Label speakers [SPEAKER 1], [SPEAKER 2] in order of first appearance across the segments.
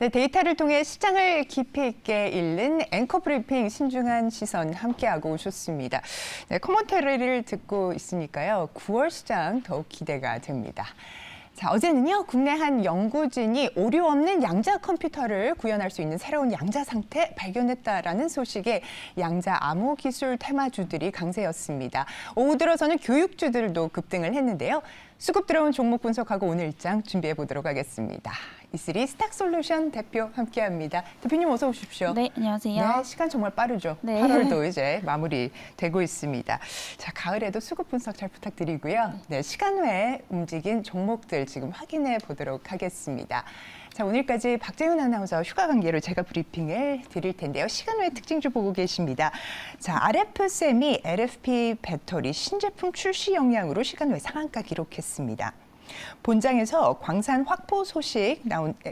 [SPEAKER 1] 네, 데이터를 통해 시장을 깊이 있게 읽는 앵커 브리핑 신중한 시선 함께하고 오셨습니다. 네, 코멘터리를 듣고 있으니까요. 9월 시장 더욱 기대가 됩니다. 자, 어제는요, 국내 한 연구진이 오류 없는 양자 컴퓨터를 구현할 수 있는 새로운 양자 상태 발견했다라는 소식에 양자 암호 기술 테마주들이 강세였습니다. 오후 들어서는 교육주들도 급등을 했는데요. 수급 들어온 종목 분석하고 오늘 일장 준비해 보도록 하겠습니다. E3 스탁솔루션 대표 함께합니다. 대표님 어서 오십시오.
[SPEAKER 2] 네, 안녕하세요.
[SPEAKER 1] 네, 시간 정말 빠르죠.
[SPEAKER 2] 네.
[SPEAKER 1] 8월도 이제 마무리되고 있습니다. 자, 가을에도 수급 분석 잘 부탁드리고요. 네, 시간 외에 움직인 종목들 지금 확인해 보도록 하겠습니다. 자, 오늘까지 박재훈 아나운서 휴가 관계로 제가 브리핑을 드릴 텐데요. 시간 외 특징주 보고 계십니다. 자, RF세미 LFP 배터리 신제품 출시 영향으로 시간 외 상한가 기록했습니다. 본장에서 광산 확보 소식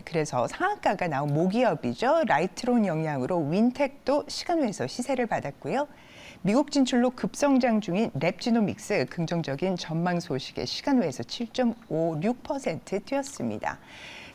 [SPEAKER 1] 그래서 상한가가 나온 모기업이죠. 라이트론 영향으로 윈텍도 시간 외에서 시세를 받았고요. 미국 진출로 급성장 중인 랩지노믹스 긍정적인 전망 소식에 시간 외에서 7.56% 뛰었습니다.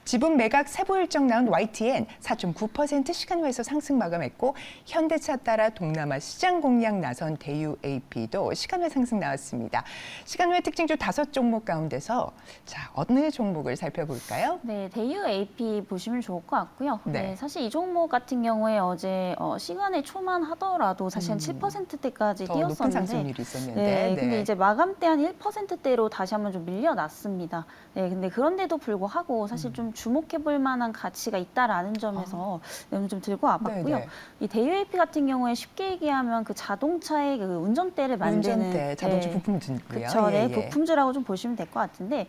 [SPEAKER 1] 지분 매각 세부 일정 나온 YTN 4.9% 시간 외에서 상승 마감했고 현대차 따라 동남아 시장 공략 나선 대유 AP도 시간 외 상승 나왔습니다. 시간 외 특징주 5종목 가운데서 자, 어느 종목을 살펴볼까요?
[SPEAKER 2] 네, 대유 AP 보시면 좋을 것 같고요.
[SPEAKER 1] 네.
[SPEAKER 2] 네, 사실 이 종목 같은 경우에 어제 시간에 초만 하더라도 사실 한 7%대까지
[SPEAKER 1] 더
[SPEAKER 2] 뛰었었는데
[SPEAKER 1] 높은 상승률이 있었는데.
[SPEAKER 2] 네, 근데 이제 마감대 한 1%대로 다시 한번 좀 밀려났습니다. 네, 근데 그런데도 불구하고 사실 좀 주목해볼 만한 가치가 있다라는 점에서 오늘 좀 들고 와봤고요.
[SPEAKER 1] 네네.
[SPEAKER 2] 이 대유 AP 같은 경우에 쉽게 얘기하면 그 자동차의 그 운전대를 만드는
[SPEAKER 1] 운전대, 자동차
[SPEAKER 2] 네,
[SPEAKER 1] 부품주고요.
[SPEAKER 2] 그렇죠. 네,
[SPEAKER 1] 예.
[SPEAKER 2] 부품주라고 좀 보시면 될 것 같은데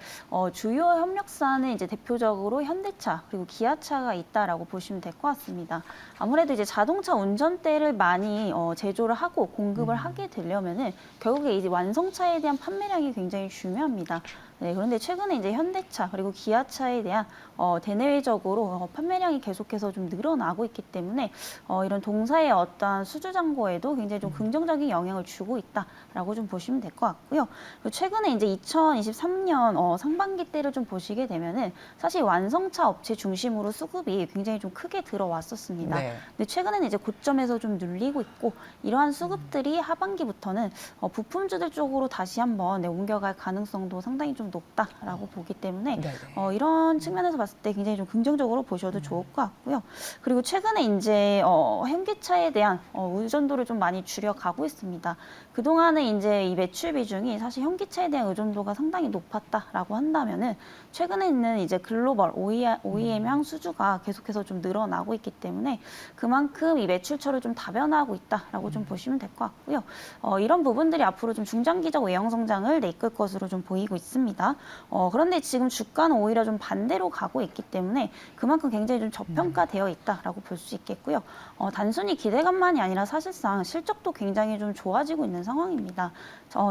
[SPEAKER 2] 주요 협력사는 이제 대표적으로 현대차 그리고 기아차가 있다라고 보시면 될 것 같습니다. 아무래도 이제 자동차 운전대를 많이 제조를 하고 공급을 하게 되려면은 결국에 이제 완성차에 대한 판매량이 굉장히 중요합니다. 네, 그런데 최근에 이제 현대차 그리고 기아차에 대한 대내외적으로 판매량이 계속해서 좀 늘어나고 있기 때문에 이런 동사의 어떠한 수주 잔고에도 굉장히 좀 긍정적인 영향을 주고 있다라고 좀 보시면 될 것 같고요. 그리고 최근에 이제 2023년 상반기 때를 좀 보시게 되면은 사실 완성차 업체 중심으로 수급이 굉장히 좀 크게 들어왔었습니다.
[SPEAKER 1] 네.
[SPEAKER 2] 근데 최근에는 이제 고점에서 좀 눌리고 있고 이러한 수급들이 하반기부터는 부품주들 쪽으로 다시 한번 옮겨갈 가능성도 상당히 좀 높다라고 보기 때문에
[SPEAKER 1] 네네.
[SPEAKER 2] 이런 측면에서 봤을 때 굉장히 좀 긍정적으로 보셔도 좋을 것 같고요. 그리고 최근에 이제 현기차에 대한 의존도를 좀 많이 줄여가고 있습니다. 그동안은 이제 이 매출 비중이 사실 현기차에 대한 의존도가 상당히 높았다라고 한다면은 최근에는 이제 글로벌 OEM 향 수주가 계속해서 좀 늘어나고 있기 때문에 그만큼 이 매출처를 좀 다변화하고 있다라고 좀 보시면 될 것 같고요. 이런 부분들이 앞으로 좀 중장기적 외형 성장을 이끌 것으로 좀 보이고 있습니다. 그런데 지금 주가는 오히려 좀 반대로 가고 있기 때문에 그만큼 굉장히 좀 저평가되어 있다라고 볼 수 있겠고요. 단순히 기대감만이 아니라 사실상 실적도 굉장히 좀 좋아지고 있는 상황입니다.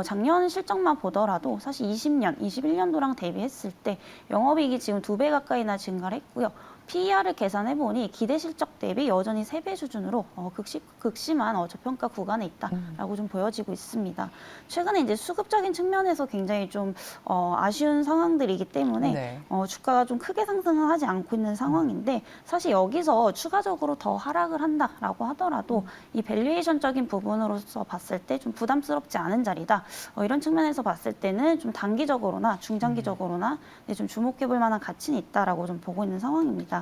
[SPEAKER 2] 작년 실적만 보더라도 사실 20년, 21년도랑 대비했을 때 영업이익이 지금 2배 가까이나 증가를 했고요. PER을 계산해보니 기대 실적 대비 여전히 3배 수준으로 극심한 저평가 구간에 있다라고 좀 보여지고 있습니다. 최근에 이제 수급적인 측면에서 굉장히 좀 아쉬운 상황들이기 때문에
[SPEAKER 1] 네.
[SPEAKER 2] 주가가 좀 크게 상승을 하지 않고 있는 상황인데 사실 여기서 추가적으로 더 하락을 한다라고 하더라도 이 밸류에이션적인 부분으로서 봤을 때 좀 부담스럽지 않은 자리다. 이런 측면에서 봤을 때는 좀 단기적으로나 중장기적으로나 좀 주목해볼 만한 가치는 있다라고 좀 보고 있는 상황입니다.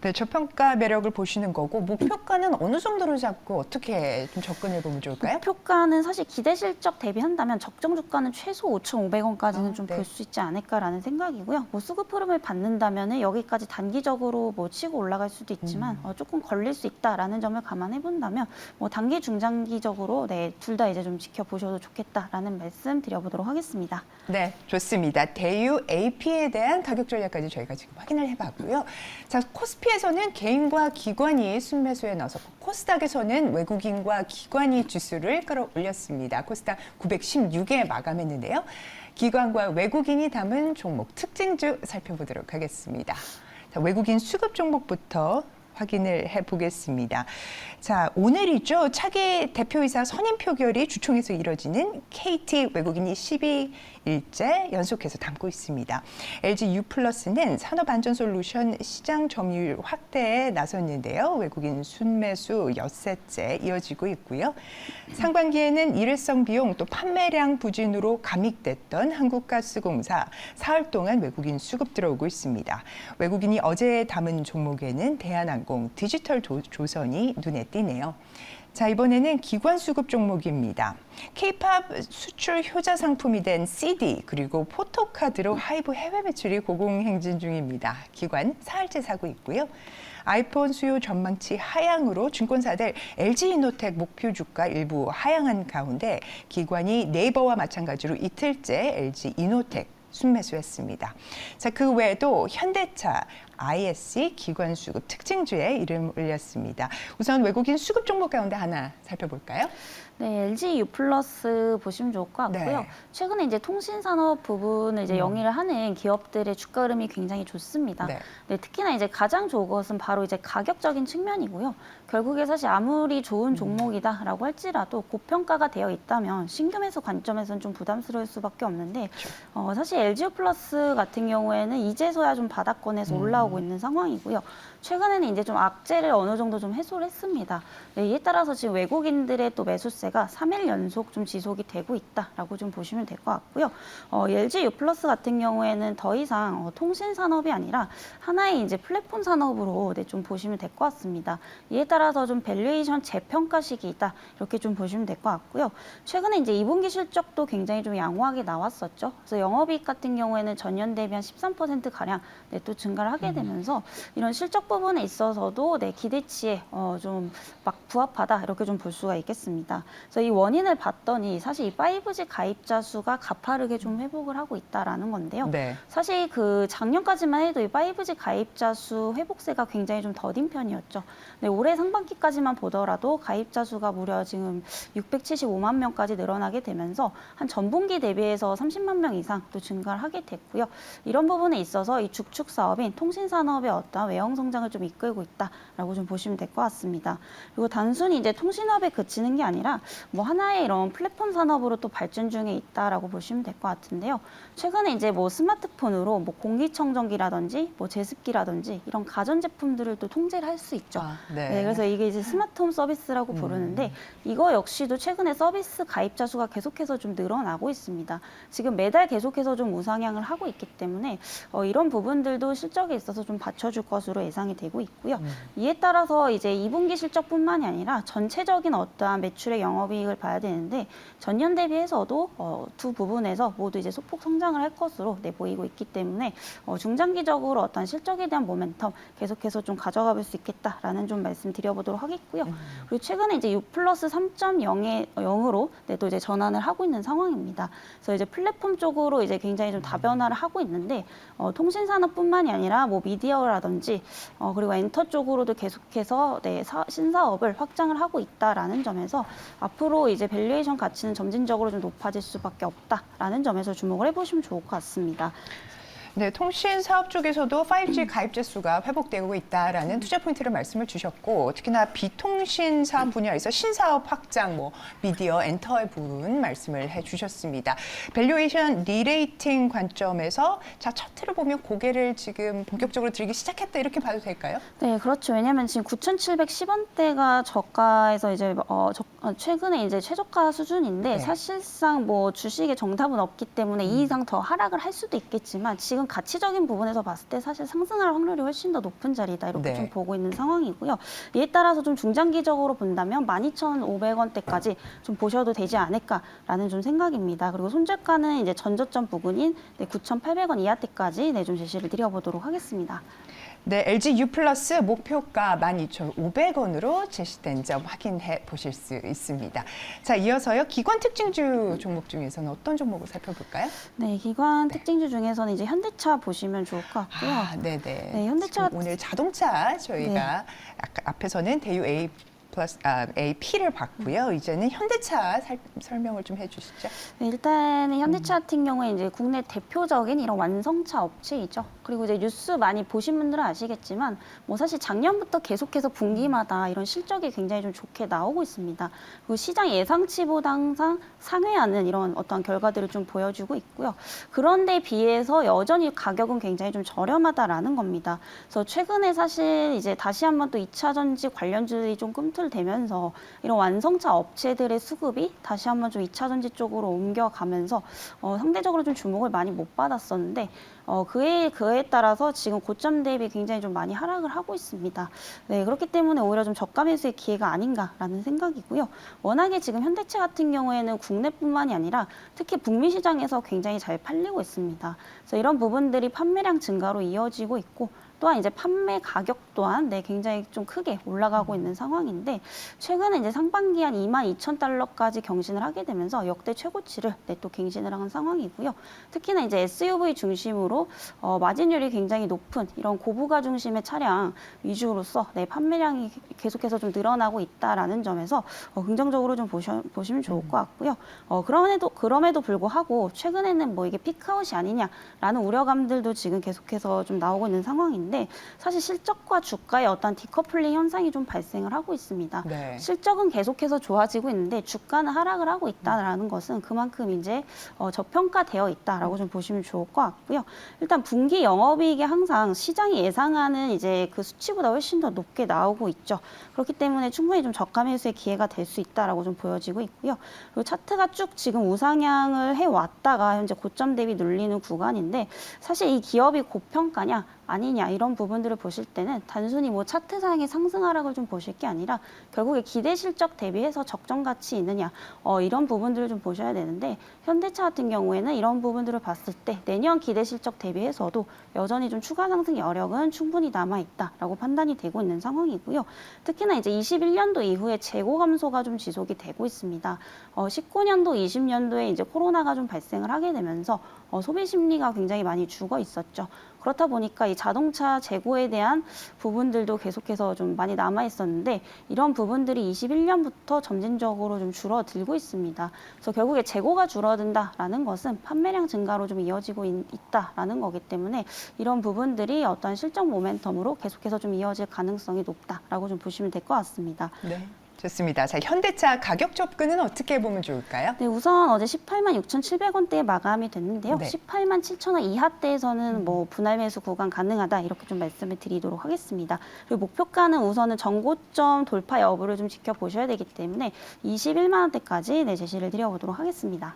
[SPEAKER 1] 네, 저평가 매력을 보시는 거고 목표가는 어느 정도로 잡고 어떻게 좀 접근해 보면 좋을까요?
[SPEAKER 2] 목표가는 사실 기대 실적 대비한다면 적정 주가는 최소 5,500원까지는 좀
[SPEAKER 1] 네.
[SPEAKER 2] 볼 수 있지 않을까라는 생각이고요. 수급 흐름을 받는다면 여기까지 단기적으로 치고 올라갈 수도 있지만 조금 걸릴 수 있다라는 점을 감안해 본다면 단기 중장기적으로 둘 다 이제 좀 지켜보셔도 좋겠다라는 말씀 드려보도록 하겠습니다.
[SPEAKER 1] 네, 좋습니다. 대유 AP에 대한 가격 전략까지 저희가 지금 확인을 해봤고요. 자, 코스피에서는 개인과 기관이 순매수에 나섰고 코스닥에서는 외국인과 기관이 지수를 끌어올렸습니다. 코스닥 916에 마감했는데요. 기관과 외국인이 담은 종목 특징주 살펴보도록 하겠습니다. 자, 외국인 수급 종목부터 확인을 해보겠습니다. 자, 오늘이죠. 차기 대표이사 선임 표결이 주총에서 이뤄지는 KT 외국인이 12일째 연속해서 담고 있습니다. LG U+는 산업안전솔루션 시장 점유율 확대에 나섰는데요. 외국인 순매수 엿새째 이어지고 있고요. 상반기에는 일회성 비용 또 판매량 부진으로 감익됐던 한국가스공사 사흘 동안 외국인 수급 들어오고 있습니다. 외국인이 어제 담은 종목에는 대한항공, 디지털조선이 눈에 띄네요. 자, 이번에는 기관 수급 종목입니다. K-팝 수출 효자 상품이 된 CD 그리고 포토카드로 하이브 해외 매출이 고공행진 중입니다. 기관 사흘째 사고 있고요. 아이폰 수요 전망치 하향으로 증권사들 LG이노텍 목표 주가 일부 하향한 가운데 기관이 네이버와 마찬가지로 이틀째 LG이노텍 순매수했습니다. 자, 그 외에도 현대차, ISC 기관 수급 특징주에 이름 올렸습니다. 우선 외국인 수급 종목 가운데 하나 살펴볼까요?
[SPEAKER 2] 네, LG U+ 보시면 좋을 것 같고요.
[SPEAKER 1] 네.
[SPEAKER 2] 최근에 이제 통신산업 부분을 이제 영위를 하는 기업들의 주가 흐름이 굉장히 좋습니다.
[SPEAKER 1] 네.
[SPEAKER 2] 네, 특히나 이제 가장 좋은 것은 바로 이제 가격적인 측면이고요. 결국에 사실 아무리 좋은 종목이다라고 할지라도 고평가가 되어 있다면 신규 매수 관점에서는 좀 부담스러울 수밖에 없는데 사실 LG U+ 같은 경우에는 이제서야 좀 바닥권에서 올라오고 있는 상황이고요. 최근에는 이제 좀 악재를 어느 정도 좀 해소를 했습니다. 네, 이에 따라서 지금 외국인들의 또 매수세가 3일 연속 좀 지속이 되고 있다라고 좀 보시면 될 것 같고요. LG U+ 같은 경우에는 더 이상 통신 산업이 아니라 하나의 이제 플랫폼 산업으로 좀 보시면 될 것 같습니다. 이에 따라서 좀 밸류에이션 재평가 시기이다 이렇게 좀 보시면 될 것 같고요. 최근에 이제 2분기 실적도 굉장히 좀 양호하게 나왔었죠. 그래서 영업이익 같은 경우에는 전년 대비 한 13% 가량 또 증가를 하게 되면서 이런 실적 부분에 있어서도 기대치에 좀 막 부합하다 이렇게 좀 볼 수가 있겠습니다. 그래서 이 원인을 봤더니 사실 이 5G 가입자 수가 가파르게 좀 회복을 하고 있다라는 건데요.
[SPEAKER 1] 네.
[SPEAKER 2] 사실 그 작년까지만 해도 이 5G 가입자 수 회복세가 굉장히 좀 더딘 편이었죠. 네, 올해 상반기까지만 보더라도 가입자 수가 무려 지금 675만 명까지 늘어나게 되면서 한 전분기 대비해서 30만 명 이상 또 증가를 하게 됐고요. 이런 부분에 있어서 이 주축 사업인 통신 산업의 어떤 외형 성장을 좀 이끌고 있다라고 좀 보시면 될 것 같습니다. 그리고 단순히 이제 통신업에 그치는 게 아니라 뭐 하나의 이런 플랫폼 산업으로 또 발전 중에 있다라고 보시면 될 것 같은데요. 최근에 이제 뭐 스마트폰으로 뭐 공기청정기라든지 뭐 제습기라든지 이런 가전 제품들을 또 통제를 할 수 있죠. 네, 그래서 이게 이제 스마트홈 서비스라고 부르는데 이거 역시도 최근에 서비스 가입자 수가 계속해서 좀 늘어나고 있습니다. 지금 매달 계속해서 좀 우상향을 하고 있기 때문에 이런 부분들도 실적에 있어서 좀 받쳐줄 것으로 예상이 되고 있고요. 이에 따라서 이제 2분기 실적뿐만이 아니라 전체적인 어떠한 매출의 영업이익을 봐야 되는데 전년 대비해서도 두 부분에서 모두 이제 소폭 성장을 할 것으로 보이고 있기 때문에 중장기적으로 어떤 실적에 대한 모멘텀 계속해서 좀 가져가 볼 수 있겠다라는 좀 말씀드려보도록 하겠고요. 그리고 최근에 이제 U+ 3.0으로 또 이제 전환을 하고 있는 상황입니다. 그래서 이제 플랫폼 쪽으로 이제 굉장히 좀 다변화를 하고 있는데 통신 산업뿐만이 아니라 뭐 미디어라든지 그리고 엔터 쪽으로도 계속해서 신사업을 확장을 하고 있다라는 점에서 앞으로 이제 밸류에이션 가치는 점진적으로 좀 높아질 수밖에 없다라는 점에서 주목을 해보시면 좋을 것 같습니다.
[SPEAKER 1] 네, 통신 사업 쪽에서도 5G 가입자 수가 회복되고 있다라는 투자 포인트를 말씀을 주셨고 특히나 비통신 사업 분야에서 신사업 확장, 뭐 미디어, 엔터의 부분 말씀을 해주셨습니다. 밸류에이션 리레이팅 관점에서 자 차트를 보면 고개를 지금 본격적으로 들기 시작했다 이렇게 봐도 될까요?
[SPEAKER 2] 네, 그렇죠. 왜냐하면 지금 9,710원대가 저가에서 이제 최근에 이제 최저가 수준인데
[SPEAKER 1] 네.
[SPEAKER 2] 사실상 뭐 주식의 정답은 없기 때문에 이 이상 더 하락을 할 수도 있겠지만 지금 가치적인 부분에서 봤을 때 사실 상승할 확률이 훨씬 더 높은 자리다 이렇게
[SPEAKER 1] 네.
[SPEAKER 2] 좀 보고 있는 상황이고요. 이에 따라서 좀 중장기적으로 본다면 12,500원대까지 좀 보셔도 되지 않을까라는 좀 생각입니다. 그리고 손절가는 이제 전저점 부근인 9,800원 이하대까지 좀 제시를 드려보도록 하겠습니다.
[SPEAKER 1] 네, LG U+ 목표가 12,500원으로 제시된 점 확인해 보실 수 있습니다. 자, 이어서요. 기관 특징주 종목 중에서는 어떤 종목을 살펴볼까요?
[SPEAKER 2] 네, 기관 특징주 중에서는 이제 현대차 보시면 좋을 것 같고요.
[SPEAKER 1] 아, 네네.
[SPEAKER 2] 네, 현대차
[SPEAKER 1] 오늘 자동차 저희가 아까 앞에서는 대유 A 플러스 AP를 봤고요. 이제는 현대차 설명을 좀 해주시죠.
[SPEAKER 2] 네, 일단은 현대차 같은 경우에 이제 국내 대표적인 이런 완성차 업체이죠. 그리고 이제 뉴스 많이 보신 분들은 아시겠지만 뭐 사실 작년부터 계속해서 분기마다 이런 실적이 굉장히 좀 좋게 나오고 있습니다. 그리고 시장 예상치보다 항상 상회하는 이런 어떤 결과들을 좀 보여주고 있고요. 그런데 비해서 여전히 가격은 굉장히 좀 저렴하다라는 겁니다. 그래서 최근에 사실 이제 다시 한번 또 2차 전지 관련주들이 좀 꿈틀대면서 이런 완성차 업체들의 수급이 다시 한번 좀 2차 전지 쪽으로 옮겨가면서 상대적으로 좀 주목을 많이 못 받았었는데 그에 따라서 지금 고점 대비 굉장히 좀 많이 하락을 하고 있습니다. 네, 그렇기 때문에 오히려 좀 저가 매수의 기회가 아닌가라는 생각이고요. 워낙에 지금 현대차 같은 경우에는 국내뿐만이 아니라 특히 북미 시장에서 굉장히 잘 팔리고 있습니다. 그래서 이런 부분들이 판매량 증가로 이어지고 있고 또한 이제 판매 가격 또한 굉장히 좀 크게 올라가고 있는 상황인데 최근에 이제 상반기 한 22,000달러까지 경신을 하게 되면서 역대 최고치를 또 갱신을 한 상황이고요. 특히나 이제 SUV 중심으로 마진율이 굉장히 높은 이런 고부가 중심의 차량 위주로서 판매량이 계속해서 좀 늘어나고 있다라는 점에서 긍정적으로 좀 보시면 좋을 것 같고요. 그럼에도 불구하고 최근에는 뭐 이게 피크아웃이 아니냐라는 우려감들도 지금 계속해서 좀 나오고 있는 상황인데 사실 실적과 주가의 어떤 디커플링 현상이 좀 발생을 하고 있습니다.
[SPEAKER 1] 네.
[SPEAKER 2] 실적은 계속해서 좋아지고 있는데 주가는 하락을 하고 있다라는 것은 그만큼 이제 저평가되어 있다라고 좀 보시면 좋을 것 같고요. 일단 분기 영업이익이 항상 시장이 예상하는 이제 그 수치보다 훨씬 더 높게 나오고 있죠. 그렇기 때문에 충분히 좀 저가 매수의 기회가 될 수 있다라고 좀 보여지고 있고요. 그리고 차트가 쭉 지금 우상향을 해왔다가 현재 고점 대비 눌리는 구간인데 사실 이 기업이 고평가냐 아니냐 이런 부분들을 보실 때는 단순히 뭐 차트상의 상승 하락을 좀 보실 게 아니라 결국에 기대 실적 대비해서 적정 가치 있느냐 이런 부분들을 좀 보셔야 되는데 현대차 같은 경우에는 이런 부분들을 봤을 때 내년 기대 실적 대비해서도 여전히 좀 추가 상승 여력은 충분히 남아 있다라고 판단이 되고 있는 상황이고요. 특히나 이제 21년도 이후에 재고 감소가 좀 지속이 되고 있습니다. 19년도, 20년도에 이제 코로나가 좀 발생을 하게 되면서 소비 심리가 굉장히 많이 죽어 있었죠. 그렇다 보니까 이 자동차 재고에 대한 부분들도 계속해서 좀 많이 남아 있었는데 이런 부분들이 21년부터 점진적으로 좀 줄어들고 있습니다. 그래서 결국에 재고가 줄어든다라는 것은 판매량 증가로 좀 이어지고 있다라는 거기 때문에 이런 부분들이 어떤 실적 모멘텀으로 계속해서 좀 이어질 가능성이 높다라고 좀 보시면 될 것 같습니다.
[SPEAKER 1] 네. 좋습니다. 자, 현대차 가격 접근은 어떻게 보면 좋을까요?
[SPEAKER 2] 네, 우선 어제 18만 6,700원대에 마감이 됐는데요.
[SPEAKER 1] 네.
[SPEAKER 2] 18만 7천 원 이하대에서는 뭐 분할 매수 구간 가능하다 이렇게 좀 말씀을 드리도록 하겠습니다. 그리고 목표가는 우선은 전고점 돌파 여부를 좀 지켜보셔야 되기 때문에 21만 원대까지 제시를 드려보도록 하겠습니다.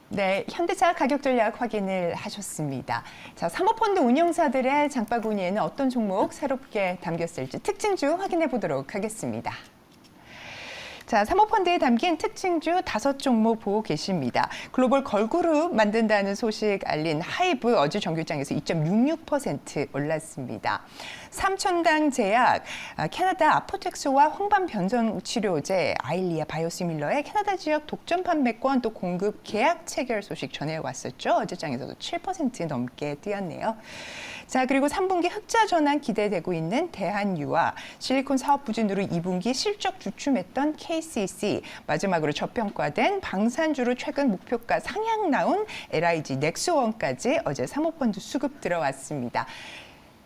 [SPEAKER 1] 네, 현대차 가격 전략 확인을 하셨습니다. 자, 사모펀드 운용사들의 장바구니에는 어떤 종목 새롭게 담겼을지 특징주 확인해 보도록 하겠습니다. 자, 사모펀드에 담긴 특징주 5종목 보고 계십니다. 글로벌 걸그룹 만든다는 소식 알린 하이브 어제 정규장에서 2.66% 올랐습니다. 삼천당 제약, 캐나다 아포텍스와 홍반 변성 치료제 아일리아 바이오시밀러의 캐나다 지역 독점 판매권 또 공급 계약 체결 소식 전해왔었죠. 어제장에서도 7% 넘게 뛰었네요. 자, 그리고 3분기 흑자 전환 기대되고 있는 대한유와 실리콘 사업 부진으로 2분기 실적 주춤했던 KCC, 마지막으로 저평가된 방산주로 최근 목표가 상향 나온 LIG 넥스원까지 어제 사모펀드 수급 들어왔습니다.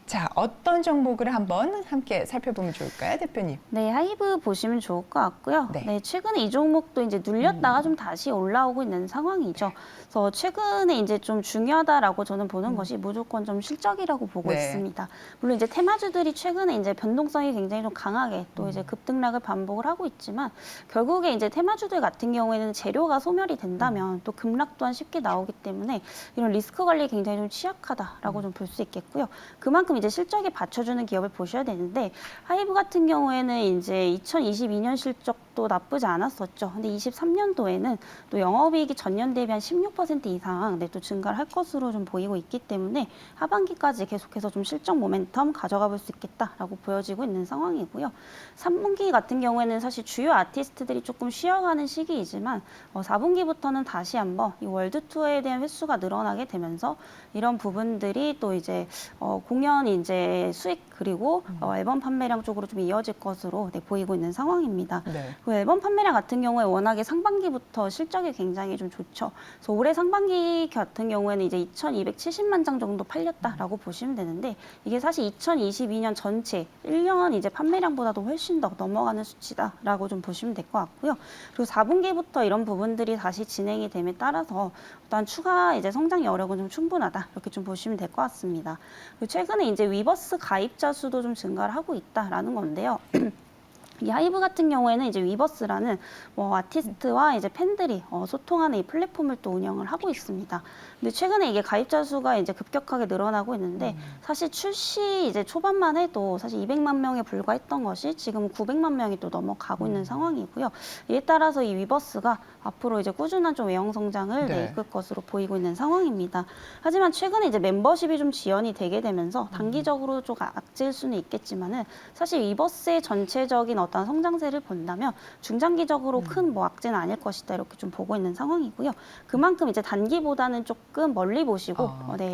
[SPEAKER 1] 자, 어떤 종목을 한번 함께 살펴보면 좋을까요, 대표님?
[SPEAKER 2] 네, 하이브 보시면 좋을 것 같고요.
[SPEAKER 1] 네.
[SPEAKER 2] 네, 최근에 이 종목도 이제 눌렸다가 좀 다시 올라오고 있는 상황이죠. 그래서 최근에 이제 좀 중요하다라고 저는 보는 것이 무조건 좀 실적이라고 보고
[SPEAKER 1] 네.
[SPEAKER 2] 있습니다. 물론 이제 테마주들이 최근에 이제 변동성이 굉장히 좀 강하게 또 이제 급등락을 반복을 하고 있지만 결국에 이제 테마주들 같은 경우에는 재료가 소멸이 된다면 또 급락 또한 쉽게 나오기 때문에 이런 리스크 관리에 굉장히 좀 취약하다라고 좀 볼 수 있겠고요. 그만큼 이제 실적에 받쳐주는 기업을 보셔야 되는데 하이브 같은 경우에는 이제 2022년 실적도 나쁘지 않았었죠. 근데 23년도에는 또 영업이익이 전년 대비 한 16% 이상 또 증가를 할 것으로 좀 보이고 있기 때문에 하반기까지 계속해서 좀 실적 모멘텀 가져가 볼 수 있겠다라고 보여지고 있는 상황이고요. 3분기 같은 경우에는 사실 주요 아티스트들이 조금 쉬어가는 시기이지만 4분기부터는 다시 한번 이 월드 투어에 대한 횟수가 늘어나게 되면서 이런 부분들이 또 이제 공연 이제 수익 그리고 앨범 판매량 쪽으로 좀 이어질 것으로 보이고 있는 상황입니다.
[SPEAKER 1] 네.
[SPEAKER 2] 그 앨범 판매량 같은 경우에 워낙에 상반기부터 실적이 굉장히 좀 좋죠. 그래서 올해 상반기 같은 경우에는 이제 2,270만 장 정도 팔렸다라고 보시면 되는데 이게 사실 2022년 전체 1년 이제 판매량보다도 훨씬 더 넘어가는 수치다라고 좀 보시면 될 것 같고요. 그리고 4분기부터 이런 부분들이 다시 진행이 됨에 따라서 일단 추가 이제 성장 여력은 좀 충분하다 이렇게 좀 보시면 될 것 같습니다. 그리고 최근에 이제 위버스 가입자 수도 좀 증가를 하고 있다라는 건데요. 이 하이브 같은 경우에는 이제 위버스라는 아티스트와 이제 팬들이 소통하는 이 플랫폼을 또 운영을 하고 있습니다. 근데 최근에 이게 가입자 수가 이제 급격하게 늘어나고 있는데 사실 출시 이제 초반만 해도 사실 200만 명에 불과했던 것이 지금 900만 명이 또 넘어가고 있는 상황이고요. 이에 따라서 이 위버스가 앞으로 이제 꾸준한 좀 외형 성장을
[SPEAKER 1] 네.
[SPEAKER 2] 이끌 것으로 보이고 있는 상황입니다. 하지만 최근에 이제 멤버십이 좀 지연이 되게 되면서 단기적으로 좀 악재일 수는 있겠지만은 사실 위버스의 전체적인 어떤 성장세를 본다면 중장기적으로 큰 악재는 아닐 것이다 이렇게 좀 보고 있는 상황이고요. 그만큼 이제 단기보다는 조금 멀리 보시고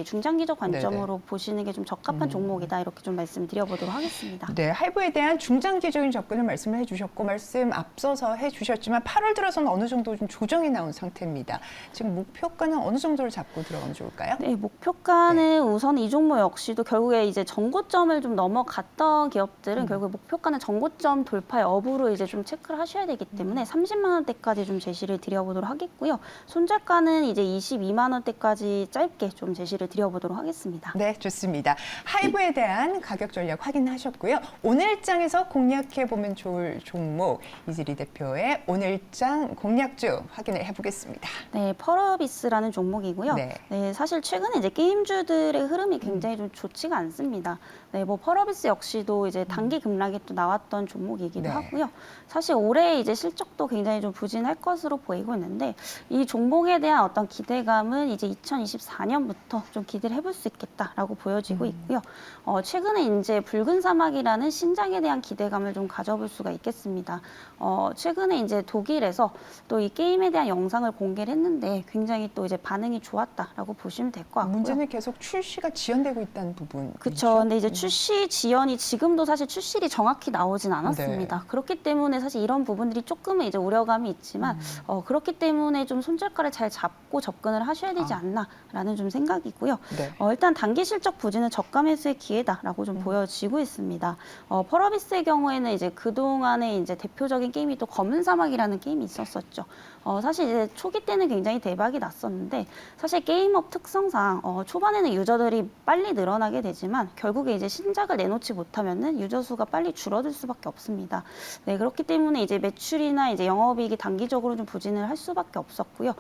[SPEAKER 2] 중장기적 관점으로 보시는 게 좀 적합한 종목이다 이렇게 좀 말씀드려보도록 하겠습니다.
[SPEAKER 1] 네, 하이브에 대한 중장기적인 접근을 말씀을 해주셨고 말씀 앞서서 해주셨지만 8월 들어서는 어느 정도 좀 조정이 나온 상태입니다. 지금 목표가는 어느 정도를 잡고 들어가면 좋을까요?
[SPEAKER 2] 네, 목표가는 우선 이 종목 역시도 결국에 이제 전고점을 좀 넘어갔던 기업들은 결국에 목표가는 전고점 돌파 여부로 이제 좀 체크를 하셔야 되기 때문에 30만 원대까지 좀 제시를 드려보도록 하겠고요. 손절가는 이제 22만 원대까지 짧게 좀 제시를 드려보도록 하겠습니다.
[SPEAKER 1] 네, 좋습니다. 하이브에 대한 가격 전략 확인하셨고요. 오늘장에서 공략해보면 좋을 종목 이지리 대표의 오늘장 공략주 확인을 해보겠습니다.
[SPEAKER 2] 네, 펄어비스라는 종목이고요.
[SPEAKER 1] 네.
[SPEAKER 2] 네, 사실 최근에 이제 게임주들의 흐름이 굉장히 좀 좋지가 않습니다. 네, 펄어비스 역시도 이제 단기 급락이 또 나왔던 종목이기도
[SPEAKER 1] 네.
[SPEAKER 2] 하고요. 사실 올해 이제 실적도 굉장히 좀 부진할 것으로 보이고 있는데 이 종목에 대한 어떤 기대감은 이제 2024년부터 좀 기대를 해볼 수 있겠다라고 보여지고 있고요. 최근에 이제 붉은 사막이라는 신작에 대한 기대감을 좀 가져볼 수가 있겠습니다. 최근에 이제 독일에서 또 이 게임에 대한 영상을 공개를 했는데 굉장히 또 이제 반응이 좋았다라고 보시면 될 것 같고요.
[SPEAKER 1] 문제는 계속 출시가 지연되고 있다는 부분.
[SPEAKER 2] 그렇죠. 근데 이제 출시 지연이 지금도 사실 출시일이 정확히 나오진 않았습니다.
[SPEAKER 1] 네.
[SPEAKER 2] 그렇기 때문에 사실 이런 부분들이 조금은 이제 우려감이 있지만 그렇기 때문에 좀 손절가를 잘 잡고 접근을 하셔야 되지 않나라는 좀 생각이고요.
[SPEAKER 1] 네.
[SPEAKER 2] 일단 단기 실적 부진은 저가 매수의 기회다라고 좀 보여지고 있습니다. 펄어비스의 경우에는 이제 그동안에 이제 대표적인 게임이 또 검은 사막이라는 게임이 있었었죠. 사실 이제 초기 때는 굉장히 대박이 났었는데 사실 게임업 특성상 초반에는 유저들이 빨리 늘어나게 되지만 결국에 이제 신작을 내놓지 못하면은 유저 수가 빨리 줄어들 수밖에 없습니다. 네, 그렇기 때문에 이제 매출이나 이제 영업이익이 단기적으로 좀 부진을 할 수밖에 없었고요.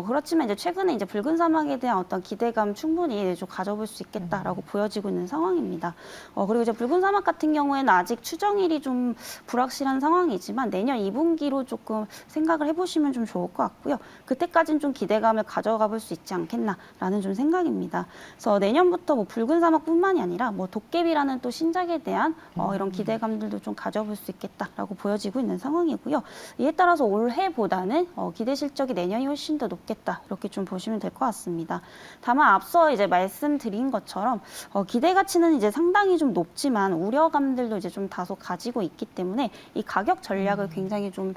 [SPEAKER 2] 그렇지만 이제 최근에 이제 붉은 사막에 대한 어떤 기대감 충분히 좀 가져볼 수 있겠다라고 보여지고 있는 상황입니다. 그리고 이제 붉은 사막 같은 경우에는 아직 추정일이 좀 불확실한 상황이지만 내년 2분기로 조금 생각을 해보시면 좀 좋을 것 같고요. 그때까지는 좀 기대감을 가져가 볼 수 있지 않겠나라는 좀 생각입니다. 그래서 내년부터 뭐 붉은 사막뿐만이 아니라 뭐 도깨비라는 또 신작에 대한 이런 기대감들도 좀 가져볼 수 있겠다라고 보여지고 있는 상황이고요. 이에 따라서 올해보다는 기대 실적이 내년이 훨씬 더 높겠다 이렇게 좀 보시면 될 것 같습니다. 다만 앞서 이제 말씀드린 것처럼 기대 가치는 이제 상당히 좀 높지만 우려감들도 이제 좀 다소 가지고 있기 때문에 이 가격 전략을 굉장히 좀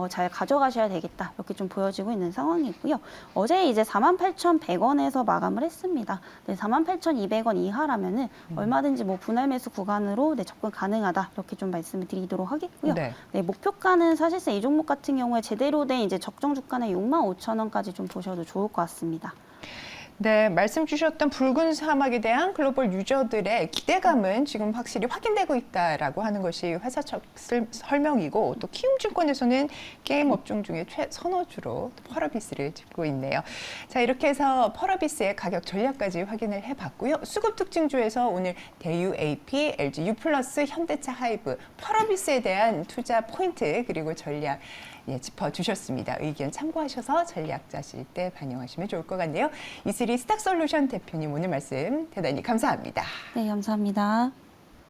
[SPEAKER 2] 잘 가져가셔야 되겠다 이렇게 좀 보여지고 있는 상황이고요. 어제 이제 48,100원에서 마감을 했습니다. 네, 48,200원 이하라면은 얼마든지 뭐 분할 매수 구간으로 접근 가능하다 이렇게 좀 말씀을 드리도록 하겠고요.
[SPEAKER 1] 네.
[SPEAKER 2] 네, 목표가는 사실상 이 종목 같은 경우에 제대로 된 이제 적정 주가는 65,000원까지 좀 보셔도 좋을 것 같습니다.
[SPEAKER 1] 네, 말씀 주셨던 붉은 사막에 대한 글로벌 유저들의 기대감은 지금 확실히 확인되고 있다라고 하는 것이 회사 측 설명이고 또 키움증권에서는 게임 업종 중에 최선호주로 펄어비스를 짚고 있네요. 자, 이렇게 해서 펄어비스의 가격 전략까지 확인을 해봤고요. 수급 특징주에서 오늘 대유 AP, LG U+, 현대차 하이브, 펄어비스에 대한 투자 포인트 그리고 전략 짚어주셨습니다. 의견 참고하셔서 전략 짜실 때 반영하시면 좋을 것 같네요. 이슬이 스탁솔루션 대표님 오늘 말씀 대단히 감사합니다.
[SPEAKER 2] 네, 감사합니다.